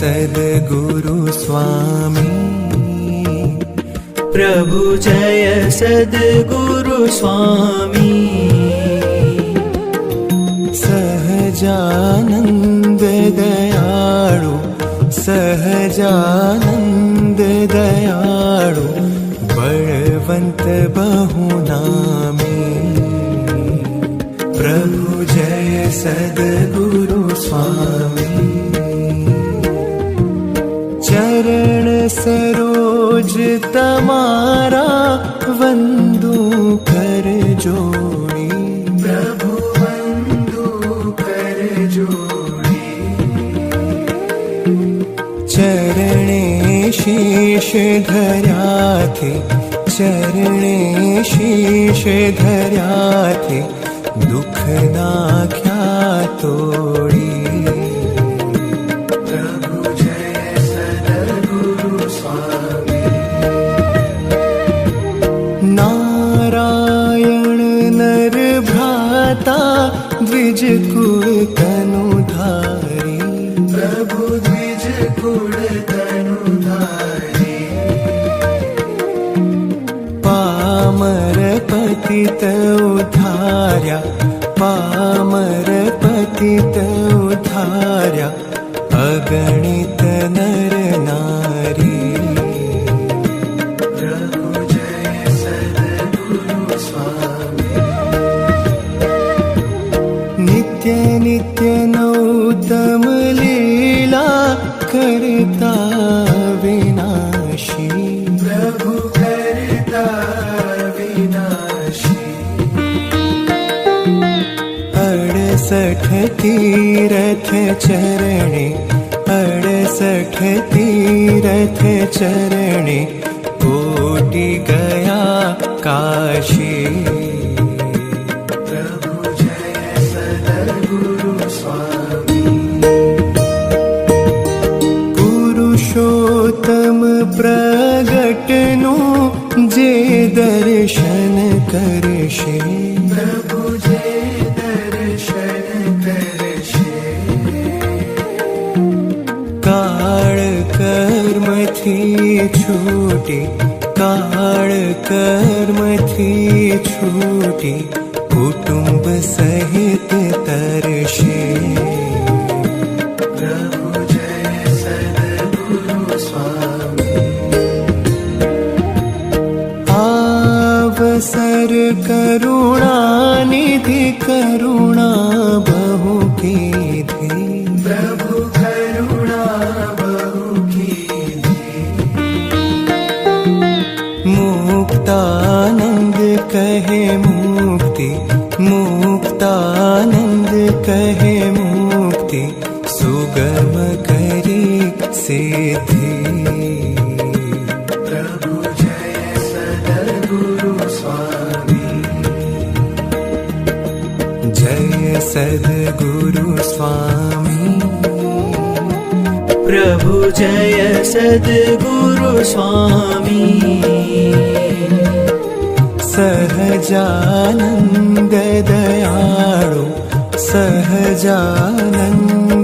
सद्गुरु स्वामी प्रभु जय सद्गुरु स्वामी सहजानंद दयाळु सहजानंद दयाळु बलवंत बहुनामी प्रभु जय सद्गुरु स्वामी चरण सरोज तमारा वंदू कर जोड़ी प्रभु वंदू कर जोड़ी चरणे शीश धर्या थे चरणे शीश धर्या थे दुख नाख्या तोड़ी द्विज कुल तनुधारी प्रभु द्विज कुल तनुधारी पामर पतित उद्धार्या पामर पतित उद्धार्या अगणित नर नारी प्रभु जय सद्गुरु स्वामी नित्य नित्य नौतम लीला करता विनाशी प्रभु करता विनाशी 68 तीरथ चरणे 68 तीरथ चरणे कोटि गया काशी पुरुषोत्तम प्रगटनु जे दर्शन करशे प्रभु जे दर्शन करशे काळ कर्म थी छूटी काळ कर्म थी छूटी कुटुंब सहित तरशे अवसर करुणा निधि करुणा बहु कीधी प्रभु करुणा बहु कीधी मुक्तानंद कहे मुक्ति मुक्तानंद कहे मुक्ति सुगम करी सिद्धि सद्गुरु स्वामी प्रभु जय सद्गुरु स्वामी सहजानंद दयाळु सहजानंद